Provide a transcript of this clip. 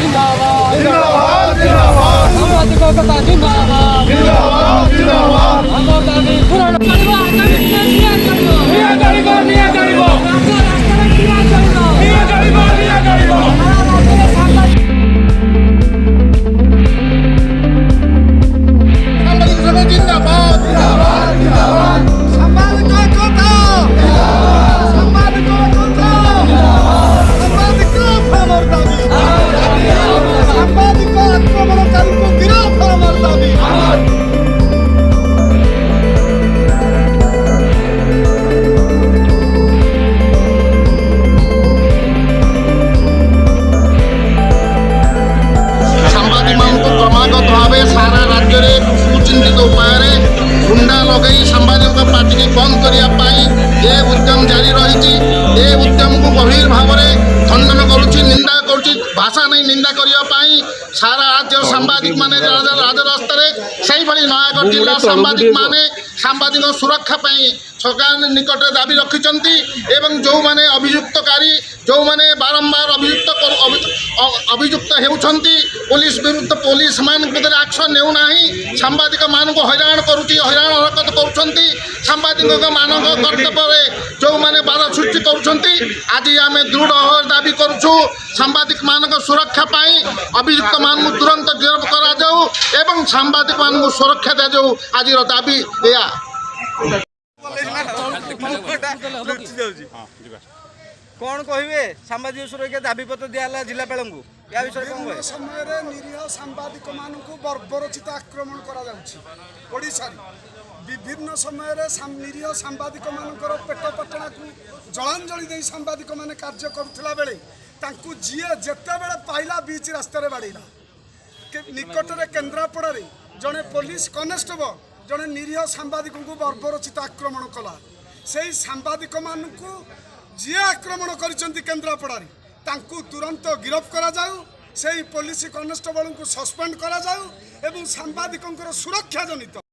जिंदाबाद जिंदाबाद जिंदाबाद सामाजिक एकता जिंदाबाद जिंदाबाद जिंदाबाद हमर दाबी पूर्ण करबो निया करिबो निया करिबो निया करिबो निया करिबो सामाजिक जिंदाबाद जिंदाबाद जिंदाबाद सामाजिक एकता सामाजिक एकता सामाजिक हमर दाबी सामाजिक आक्रमणकारी को गिरफ्त हमर दाबी सारा राज्य में सुचिंतित उपाय गुंडा लगे सांबादिक पार्टी की बंद करने उद्यम जारी रही उद्यम को गभीर भाव में खंडन करुच्ची निंदा करुच्ची भाषा नहीं निंदा करने सारा राज्य सांबादिक माने राजरास्ता से नयागढ़ जिला सांबादिक माने सांबादिक सुरक्षा सरकार निकट दाबी रखिंट जो मैंने अभियुक्तकारी जो मैंने बारंबार अभियुक्त होती पुलिस विरुद्ध पुलिस मान एक्शन नेउना सांबादिक मान को हैरान करुच्ची हैरान हरकत कर सांबादिक मान कर्तव्य जो मैंने बाधा सृष्टि कर आज आम दृढ़ दाबी करुचु सांबादिक मान सुरक्षा अभियुक्त मान को तुरंत गिरफ्त कर सांबादिक मान को सुरक्षा दि जाऊ आज दाबी या कौन कहे सांबादिक सुरक्षा दाबीपत्र दिया जिलापाल को या विषय कौन समय निरीह सांबादिक मान बर्बरचित आक्रमण करा विभिन्न समय निरीह सांबादिक मान पेट पटना को जलांजलि दे सांबादिक मान कार्य करुला बेले जी जिते बड़े पाइला बीच रास्तार बाड़ेला निकट में केन्द्रापड़ा जड़े पुलिस कनेस्टेबल जड़े निरीह सांबादिक को बर्बरचित आक्रमण कला से सांबादिक मान को जी आक्रमण करेन्द्रापड़ा तुरंत गिरफ्त करा जाऊ से पुलिस कनेस्टेबल को सस्पेंड करा जाऊ एवं सांबादिक सुरक्षा जनित